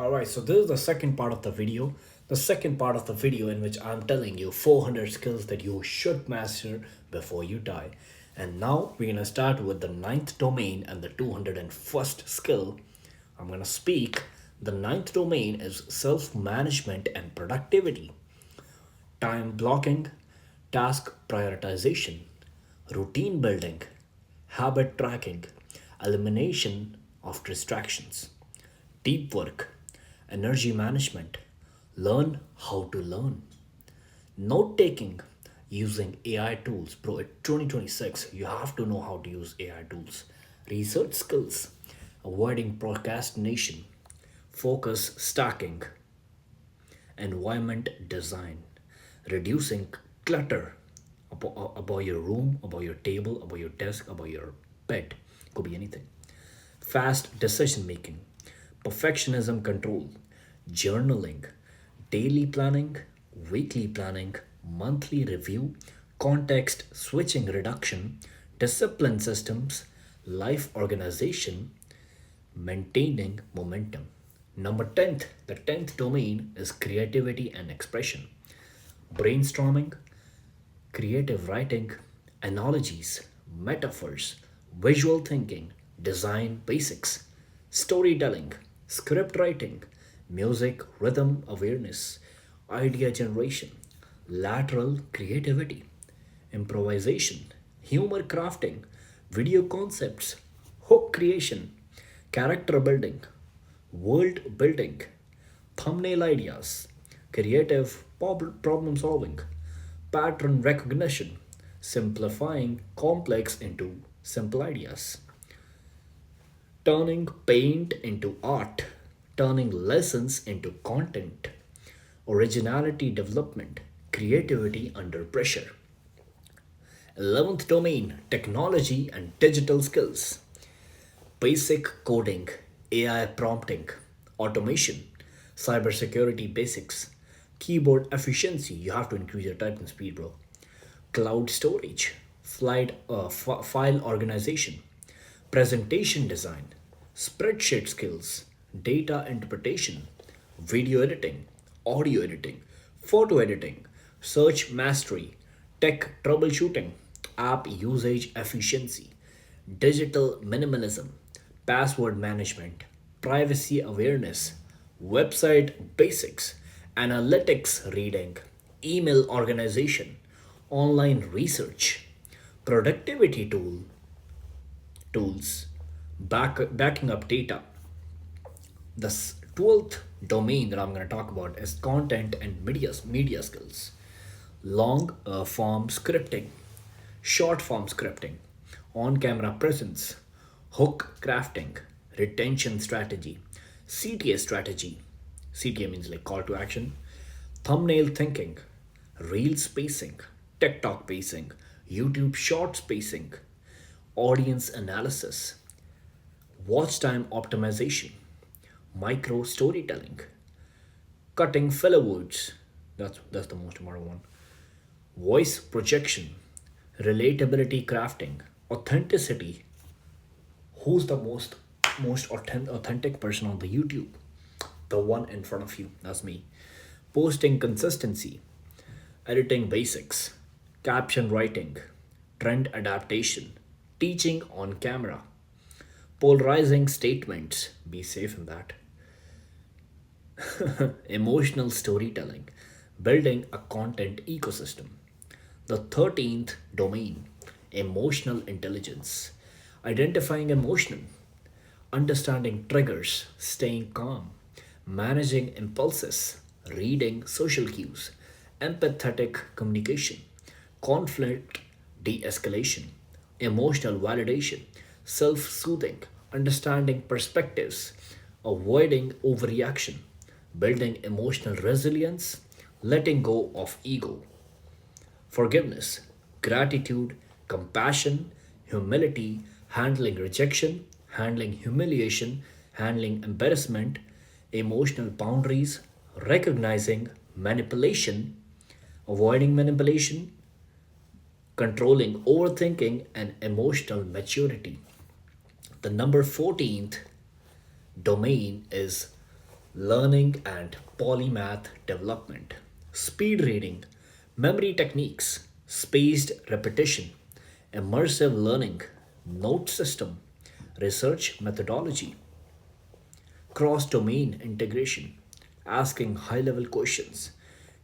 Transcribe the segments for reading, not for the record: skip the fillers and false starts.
Alright, so this is the second part of the video. The second part of the video in which I'm telling you 400 skills that you should master before you die. And now we're gonna start with the ninth domain and the 201st skill. I'm gonna speak. The ninth domain is self management and productivity, time blocking, task prioritization, routine building, habit tracking, elimination of distractions, deep work, energy management, learn how to learn, note taking using AI tools. Bro, at 2026, you have to know how to use AI tools, research skills, avoiding procrastination, focus stacking, environment design, reducing clutter about your room, about your table, about your desk, about your bed. Could be anything. Fast decision making, perfectionism control, journaling, daily planning, weekly planning, monthly review, context switching reduction, discipline systems, life organization, maintaining momentum. Number 10th, the 10th domain is creativity and expression. Brainstorming, creative writing, analogies, metaphors, visual thinking, design basics, storytelling, script writing, music, rhythm awareness, idea generation, lateral creativity, improvisation, humor crafting, video concepts, hook creation, character building, world building, thumbnail ideas, creative problem solving, pattern recognition, simplifying complex into simple ideas, turning paint into art, turning lessons into content, originality development, creativity under pressure. 11th domain, technology and digital skills, basic coding, AI prompting, automation, cybersecurity basics, keyboard efficiency. You have to increase your typing speed, bro. Cloud storage, file organization, presentation design, spreadsheet skills, data interpretation, video editing, audio editing, photo editing, search mastery, tech troubleshooting, app usage efficiency, digital minimalism, password management, privacy awareness, website basics, analytics reading, email organization, online research, productivity tools, backing up data. The 12th domain that I'm going to talk about is content and media skills. Long form scripting, short form scripting, on camera presence, hook crafting, retention strategy, CTA strategy. CTA means like call to action, thumbnail thinking, reel spacing, TikTok pacing, YouTube short spacing, audience analysis, watch time optimization, micro storytelling, cutting filler words. That's the most important one. Voice projection, relatability crafting, authenticity. Who's the most authentic person on the YouTube? The one in front of you. That's me. Posting consistency, editing basics, caption writing, trend adaptation, teaching on camera, polarizing statements. Be safe in that. Emotional storytelling, building a content ecosystem. The 13th domain, emotional intelligence, identifying emotion, understanding triggers, staying calm, managing impulses, reading social cues, empathetic communication, conflict de escalation, emotional validation, self soothing, understanding perspectives, avoiding overreaction, building emotional resilience, letting go of ego, forgiveness, gratitude, compassion, humility, handling rejection, handling humiliation, handling embarrassment, emotional boundaries, recognizing manipulation, avoiding manipulation, controlling overthinking, and emotional maturity. The number 14th domain is learning and polymath development, speed reading, memory techniques, spaced repetition, immersive learning, note system, research methodology, cross domain integration, asking high level questions,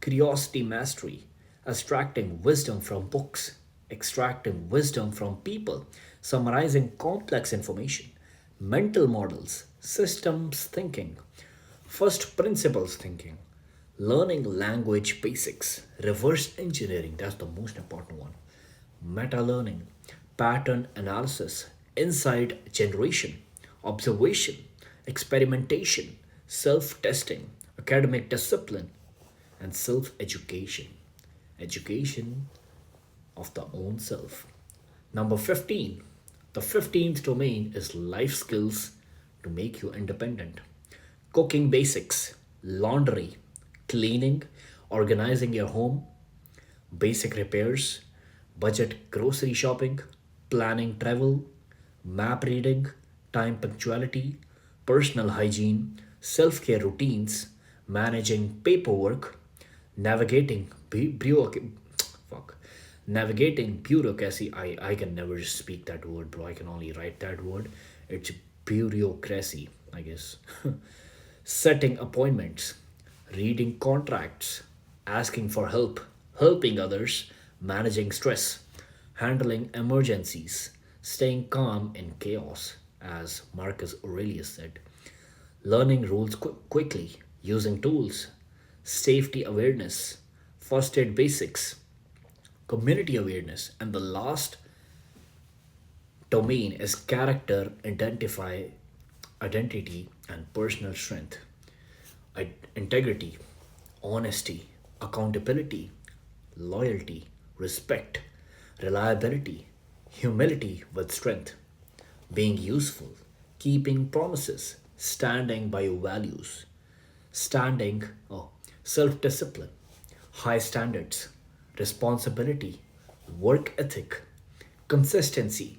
curiosity mastery, extracting wisdom from books, extracting wisdom from people, summarizing complex information, mental models, systems thinking, first principles thinking, learning language basics, reverse engineering, that's the most important one, meta learning, pattern analysis, insight generation, observation, experimentation, self testing, academic discipline, and self education. Education of the own self. Number 15. The 15th domain is life skills to make you independent. Cooking basics, laundry, cleaning, organizing your home, basic repairs, budget grocery shopping, planning travel, map reading, time punctuality, personal hygiene, self care routines, managing paperwork, navigating fuck, navigating bureaucracy. I can never speak that word, bro. I can only write that word. It's bureaucracy, I guess. Setting appointments, reading contracts, asking for help, helping others, managing stress, handling emergencies, staying calm in chaos, as Marcus Aurelius said, learning rules quickly, using tools, safety awareness, first aid basics, community awareness, and the last domain is character, identity, and personal strength, integrity, honesty, accountability, loyalty, respect, reliability, humility with strength, being useful, keeping promises, standing by your values, self discipline, high standards, responsibility, work ethic, consistency,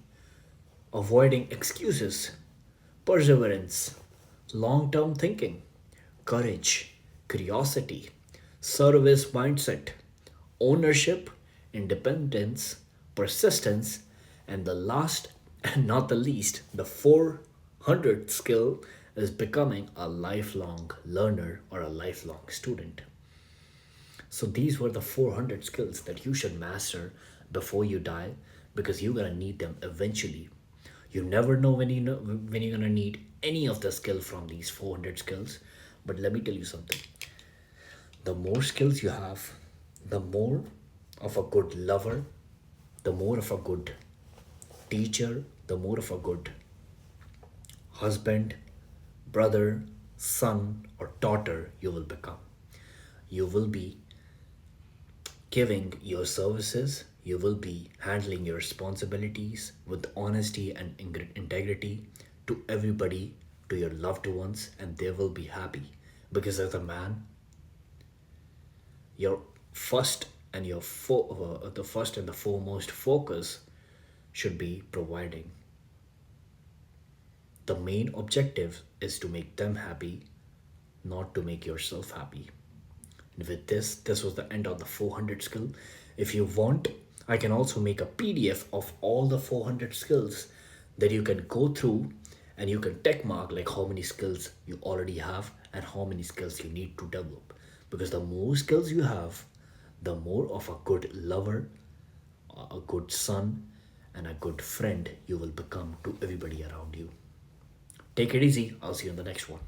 avoiding excuses, perseverance, long term thinking, courage, curiosity, service mindset, ownership, independence, persistence, and the last and not the least, the 400th skill is becoming a lifelong learner or a lifelong student. So these were the 400 skills that you should master before you die because you're going to need them eventually. You never know when you're going to need any of the skill from these 400 skills, but let me tell you something. The more skills you have, the more of a good lover, the more of a good teacher, the more of a good husband, brother, son, or daughter you will become. You will be giving your services, you will be handling your responsibilities with honesty and integrity to everybody, to your loved ones, and they will be happy. Because as a man, your first and the first and the foremost focus should be providing. The main objective is to make them happy, not to make yourself happy. And with this was the end of the 400 skill. If you want, I can also make a PDF of all the 400 skills that you can go through and you can check mark like how many skills you already have and how many skills you need to develop. Because the more skills you have, the more of a good lover, a good son, and a good friend you will become to everybody around you. Take it easy. I'll see you in the next one.